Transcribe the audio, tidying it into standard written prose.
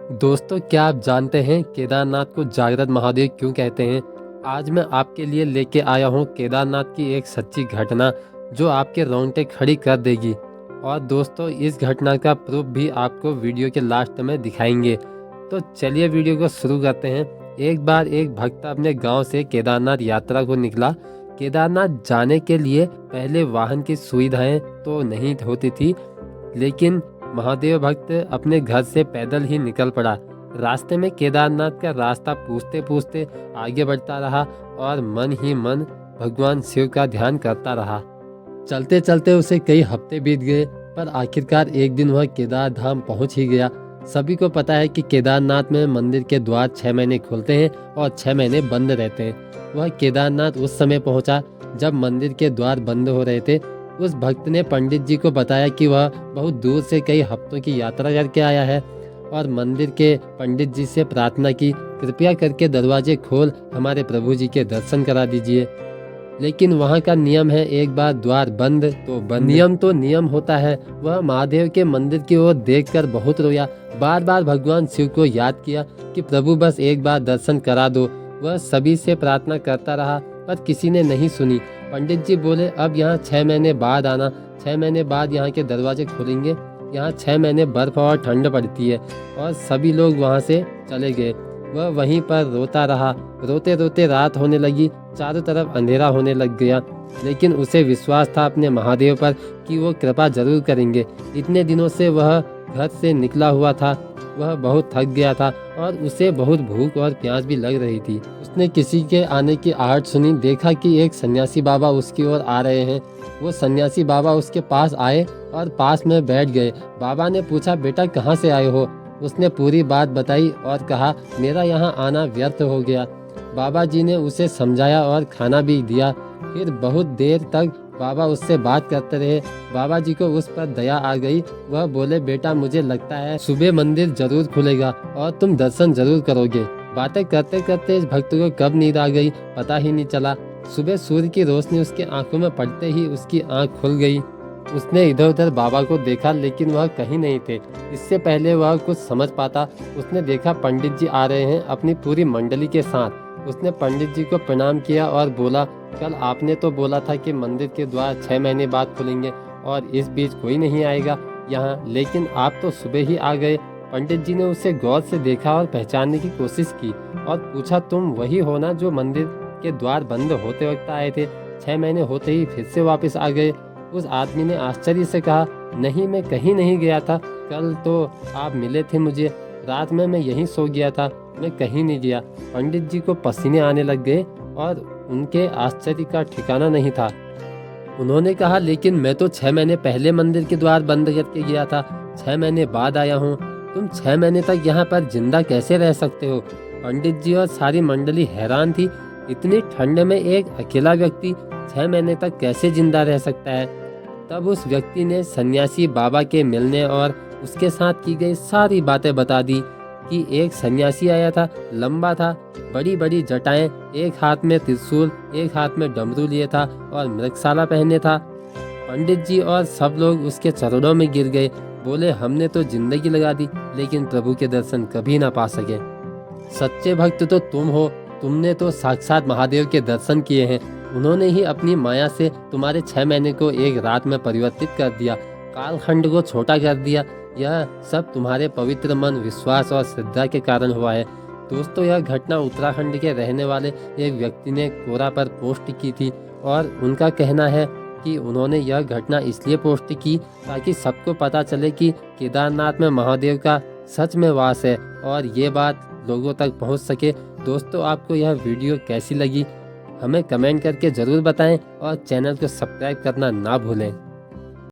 दोस्तों, क्या आप जानते हैं केदारनाथ को जागृत महादेव क्यों कहते हैं? आज मैं आपके लिए लेके आया हूँ केदारनाथ की एक सच्ची घटना जो आपके रोंगटे खड़ी कर देगी। और दोस्तों, इस घटना का प्रूफ भी आपको वीडियो के लास्ट में दिखाएंगे। तो चलिए वीडियो को शुरू करते हैं। एक बार एक भक्त अपने गांव से केदारनाथ यात्रा को निकला। केदारनाथ जाने के लिए पहले वाहन की सुविधाएं तो नहीं होती थी, लेकिन महादेव भक्त अपने घर से पैदल ही निकल पड़ा। रास्ते में केदारनाथ का रास्ता पूछते पूछते आगे बढ़ता रहा और मन ही मन भगवान शिव का ध्यान करता रहा। चलते चलते उसे कई हफ्ते बीत गए, पर आखिरकार एक दिन वह केदार धाम पहुंच ही गया। सभी को पता है कि केदारनाथ में मंदिर के द्वार 6 महीने खुलते हैं और 6 महीने बंद रहते हैं। वह केदारनाथ उस समय पहुंचा जब मंदिर के द्वार बंद हो रहे थे। उस भक्त ने पंडित जी को बताया कि वह बहुत दूर से कई हफ्तों की यात्रा करके आया है और मंदिर के पंडित जी से प्रार्थना की, कृपया करके दरवाजे खोल हमारे प्रभु जी के दर्शन करा दीजिए। लेकिन वहाँ का नियम है, एक बार द्वार बंद तो बंद। नियम तो नियम होता है। वह महादेव के मंदिर की ओर देखकर बहुत रोया, बार बार भगवान शिव को याद किया कि प्रभु बस एक बार दर्शन करा दो। वह सभी से प्रार्थना करता रहा, पर किसी ने नहीं सुनी। पंडित जी बोले, अब यहाँ 6 महीने बाद आना, 6 महीने बाद यहाँ के दरवाजे खुलेंगे। यहाँ 6 महीने बर्फ और ठंड पड़ती है। और सभी लोग वहाँ से चले गए। वह वहीं पर रोता रहा। रोते रोते रात होने लगी, चारों तरफ अंधेरा होने लग गया। लेकिन उसे विश्वास था अपने महादेव पर कि वो कृपा जरूर करेंगे। इतने दिनों से वह घर से निकला हुआ था। वह बहुत थक गया था और उसे बहुत भूख और प्यास भी लग रही थी। उसने किसी के आने की आहट सुनी, देखा कि एक सन्यासी बाबा उसकी ओर आ रहे हैं। वो सन्यासी बाबा उसके पास आए और पास में बैठ गए। बाबा ने पूछा, बेटा कहाँ से आए हो? उसने पूरी बात बताई और कहा, मेरा यहाँ आना व्यर्थ हो गया। बाबा जी ने उसे समझाया और खाना भी दिया। फिर बहुत देर तक बाबा उससे बात करते रहे। बाबा जी को उस पर दया आ गई। वह बोले, बेटा मुझे लगता है सुबह मंदिर जरूर खुलेगा और तुम दर्शन जरूर करोगे। बातें करते करते इस भक्त को कब नींद आ गई पता ही नहीं चला। सुबह सूर्य की रोशनी उसकी आंखों में पड़ते ही उसकी आंख खुल गई। उसने इधर उधर बाबा को देखा, लेकिन वह कहीं नहीं थे। इससे पहले वह कुछ समझ पाता, उसने देखा पंडित जी आ रहे हैं अपनी पूरी मंडली के साथ। उसने पंडित जी को प्रणाम किया और बोला, कल आपने तो बोला था कि मंदिर के द्वार 6 महीने बाद खुलेंगे और इस बीच कोई नहीं आएगा यहाँ, लेकिन आप तो सुबह ही आ गए। पंडित जी ने उसे गौर से देखा और पहचानने की कोशिश की और पूछा, तुम वही हो ना जो मंदिर के द्वार बंद होते वक्त आए थे? 6 महीने होते ही फिर से वापस आ गए। उस आदमी ने आश्चर्य से कहा, नहीं, मैं कहीं नहीं गया था। कल तो आप मिले थे मुझे, रात में मैं यहीं सो गया था, मैं कहीं नहीं गया। पंडित जी को पसीने आने लग गए और उनके आश्चर्य का ठिकाना नहीं था। उन्होंने कहा, लेकिन मैं तो 6 महीने पहले मंदिर के द्वार बंद करके गया था, 6 महीने बाद आया हूँ। तुम 6 महीने तक यहाँ पर जिंदा कैसे रह सकते हो? पंडित जी और सारी मंडली हैरान थी। इतनी ठंड में एक अकेला व्यक्ति 6 महीने तक कैसे जिंदा रह सकता है? तब उस व्यक्ति ने सन्यासी बाबा के मिलने और उसके साथ की गई सारी बातें बता दी कि एक सन्यासी आया था, लंबा था, बड़ी बड़ी जटाएं, एक हाथ में त्रिशूल, एक हाथ में डमरू लिए था और मृगशाला पहने था। पंडित जी और सब लोग उसके चरणों में गिर गए। बोले, हमने तो जिंदगी लगा दी, लेकिन प्रभु के दर्शन कभी ना पा सके। सच्चे भक्त तो तुम हो, तुमने तो साक्षात महादेव के दर्शन किए हैं। उन्होंने ही अपनी माया से तुम्हारे 6 महीने को एक रात में परिवर्तित कर दिया, कालखंड को छोटा कर दिया। यह सब तुम्हारे पवित्र मन, विश्वास और श्रद्धा के कारण हुआ है। दोस्तों, यह घटना उत्तराखंड के रहने वाले एक व्यक्ति ने कोरा पर पोस्ट की थी और उनका कहना है कि उन्होंने यह घटना इसलिए पोस्ट की ताकि सबको पता चले कि केदारनाथ में महादेव का सच में वास है और ये बात लोगों तक पहुंच सके। दोस्तों, आपको यह वीडियो कैसी लगी हमें कमेंट करके ज़रूर बताएं और चैनल को सब्सक्राइब करना ना भूलें।